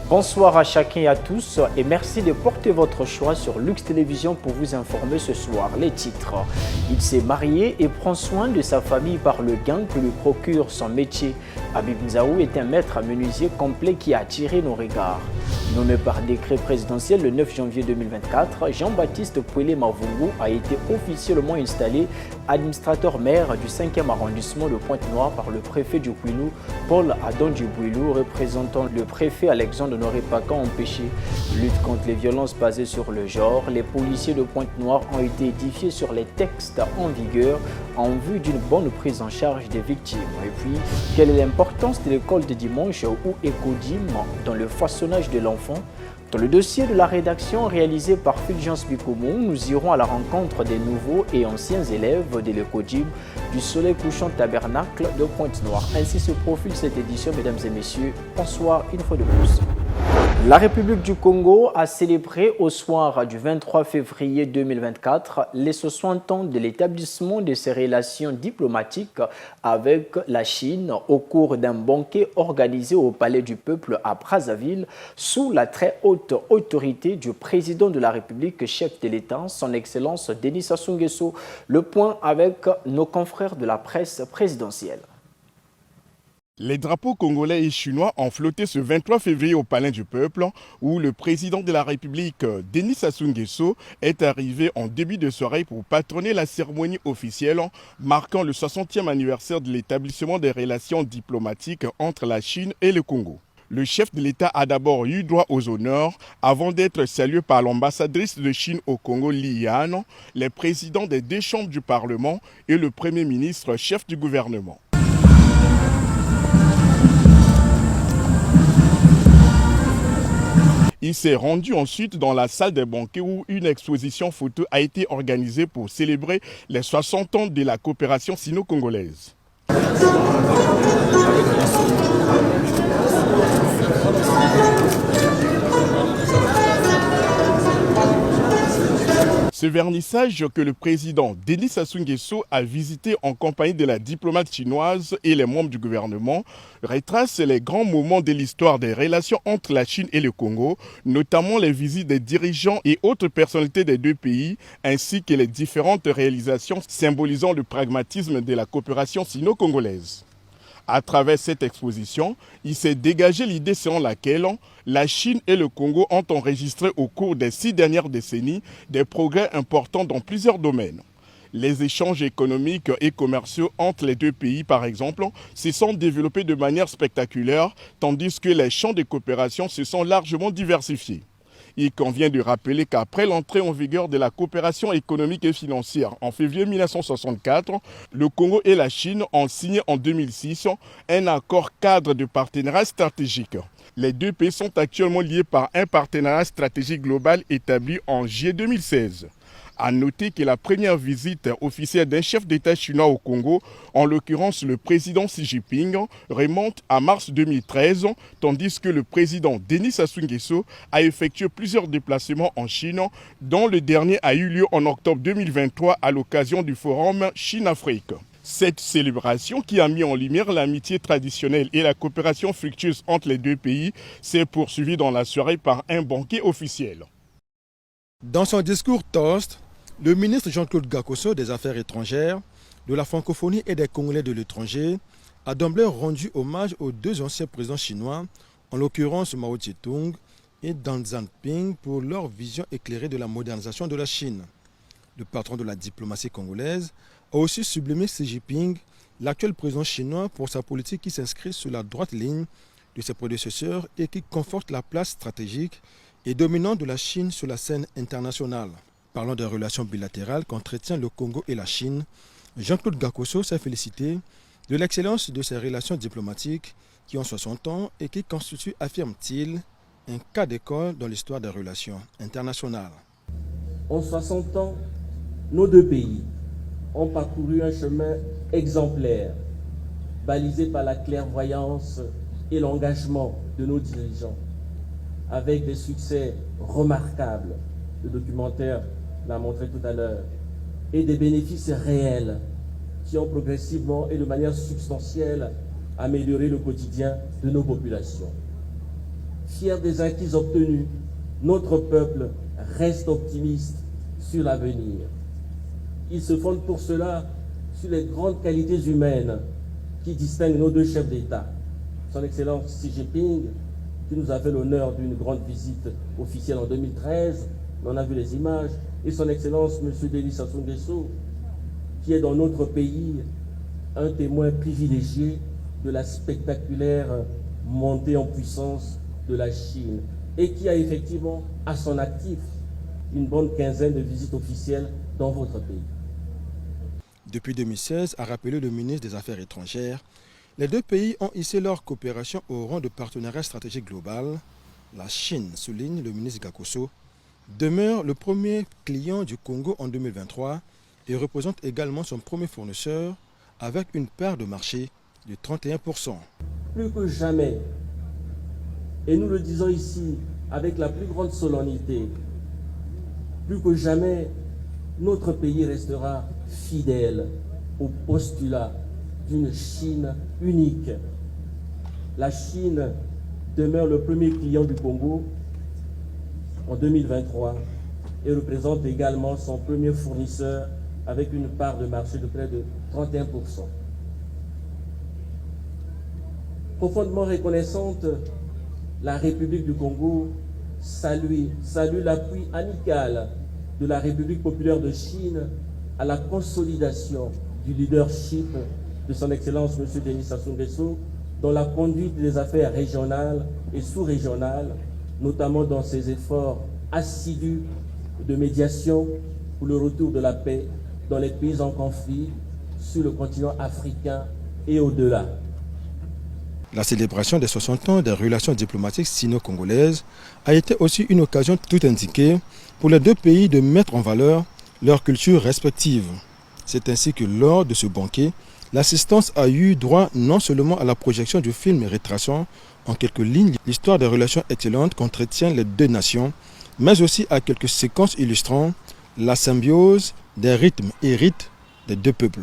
Bonsoir à chacun et à tous et merci de porter votre choix sur Lux Télévision pour vous informer ce soir. Les titres. Il s'est marié et prend soin de sa famille par le gain que lui procure son métier. Habib Nzaou est un maître menuisier complet qui a attiré nos regards. Nommé par décret présidentiel le 9 janvier 2024, Jean-Baptiste Pouélé Mavungu a été officiellement installé administrateur maire du 5e arrondissement de Pointe-Noire par le préfet du Kouilou, Paul Adon Djibouilou, représentant le préfet Alexandre Honoré Pacan empêché. Lutte contre les violences basées sur le genre, les policiers de Pointe-Noire ont été édifiés sur les textes en vigueur en vue d'une bonne prise en charge des victimes. Et puis, quelle est l'importance de l'école de dimanche ou Ecodim dans le façonnage de l'enfant? Dans le dossier de la rédaction réalisé par Fulgence Bikoumou, nous irons à la rencontre des nouveaux et anciens élèves de l'Ecodim du Soleil Couchant Tabernacle de Pointe-Noire. Ainsi se profile cette édition, mesdames et messieurs. Bonsoir une fois de plus. La République du Congo a célébré au soir du 23 février 2024 les 60 ans de l'établissement de ses relations diplomatiques avec la Chine au cours d'un banquet organisé au Palais du Peuple à Brazzaville sous la très haute autorité du président de la République, chef de l'État, son Excellence Denis Sassou Nguesso. Le point avec nos confrères de la presse présidentielle. Les drapeaux congolais et chinois ont flotté ce 23 février au Palais du Peuple, où le président de la République, Denis Sassou Nguesso, est arrivé en début de soirée pour patronner la cérémonie officielle marquant le 60e anniversaire de l'établissement des relations diplomatiques entre la Chine et le Congo. Le chef de l'État a d'abord eu droit aux honneurs avant d'être salué par l'ambassadrice de Chine au Congo, Li Yan, les présidents des deux chambres du Parlement et le Premier ministre, chef du gouvernement. Il s'est rendu ensuite dans la salle des banquets où une exposition photo a été organisée pour célébrer les 60 ans de la coopération sino-congolaise. Ce vernissage que le président Denis Sassou Nguesso a visité en compagnie de la diplomate chinoise et les membres du gouvernement retrace les grands moments de l'histoire des relations entre la Chine et le Congo, notamment les visites des dirigeants et autres personnalités des deux pays, ainsi que les différentes réalisations symbolisant le pragmatisme de la coopération sino-congolaise. À travers cette exposition, il s'est dégagé l'idée selon laquelle la Chine et le Congo ont enregistré au cours des 6 dernières décennies des progrès importants dans plusieurs domaines. Les échanges économiques et commerciaux entre les deux pays, par exemple, se sont développés de manière spectaculaire, tandis que les champs de coopération se sont largement diversifiés. Il convient de rappeler qu'après l'entrée en vigueur de la coopération économique et financière en février 1964, le Congo et la Chine ont signé en 2006 un accord cadre de partenariat stratégique. Les deux pays sont actuellement liés par un partenariat stratégique global établi en juillet 2016. À noter que la première visite officielle d'un chef d'État chinois au Congo, en l'occurrence le président Xi Jinping, remonte à mars 2013, tandis que le président Denis Sassou Nguesso a effectué plusieurs déplacements en Chine, dont le dernier a eu lieu en octobre 2023 à l'occasion du forum Chine-Afrique. Cette célébration, qui a mis en lumière l'amitié traditionnelle et la coopération fructueuse entre les deux pays, s'est poursuivie dans la soirée par un banquet officiel. Dans son discours toast, le ministre Jean-Claude Gakoso des Affaires étrangères, de la francophonie et des Congolais de l'étranger a d'emblée rendu hommage aux deux anciens présidents chinois, en l'occurrence Mao Tse-tung et Deng Xiaoping, pour leur vision éclairée de la modernisation de la Chine. Le patron de la diplomatie congolaise a aussi sublimé Xi Jinping, l'actuel président chinois, pour sa politique qui s'inscrit sur la droite ligne de ses prédécesseurs et qui conforte la place stratégique et dominante de la Chine sur la scène internationale. Parlant des relations bilatérales qu'entretient le Congo et la Chine, Jean-Claude Gakoso s'est félicité de l'excellence de ces relations diplomatiques qui ont 60 ans et qui constituent, affirme-t-il, un cas d'école dans l'histoire des relations internationales. En 60 ans, nos deux pays ont parcouru un chemin exemplaire, balisé par la clairvoyance et l'engagement de nos dirigeants, avec des succès remarquables. Le documentaire l'a montré tout à l'heure, et des bénéfices réels qui ont progressivement et de manière substantielle amélioré le quotidien de nos populations. fier des acquis obtenus, notre peuple reste optimiste sur l'avenir. Il se fonde pour cela sur les grandes qualités humaines qui distinguent nos deux chefs d'État. Son Excellence Xi Jinping, qui nous a fait l'honneur d'une grande visite officielle en 2013, on a vu les images, et son Excellence M. Denis Sassou Nguesso, qui est dans notre pays un témoin privilégié de la spectaculaire montée en puissance de la Chine, et qui a effectivement à son actif une bonne quinzaine de visites officielles dans votre pays. Depuis 2016, a rappelé le ministre des Affaires étrangères, les deux pays ont hissé leur coopération au rang de partenariat stratégique global. La Chine, souligne le ministre Gakoso, demeure le premier client du Congo en 2023 et représente également son premier fournisseur avec une part de marché de 31%. Plus que jamais, et nous le disons ici avec la plus grande solennité, plus que jamais, notre pays restera fidèle au postulat d'une Chine unique. La Chine demeure le premier client du Congo en 2023 et représente également son premier fournisseur avec une part de marché de près de 31%. Profondément reconnaissante, la République du Congo salue l'appui amical de la République populaire de Chine à la consolidation du leadership de son Excellence M. Denis Sassou Nguesso dans la conduite des affaires régionales et sous-régionales, notamment dans ses efforts assidus de médiation pour le retour de la paix dans les pays en conflit sur le continent africain et au-delà. La célébration des 60 ans des relations diplomatiques sino-congolaises a été aussi une occasion tout indiquée pour les deux pays de mettre en valeur leurs cultures respectives. C'est ainsi que lors de ce banquet, l'assistance a eu droit non seulement à la projection du film retraçant en quelques lignes l'histoire des relations excellentes qu'entretiennent les deux nations, mais aussi à quelques séquences illustrant la symbiose des rythmes et rites des deux peuples.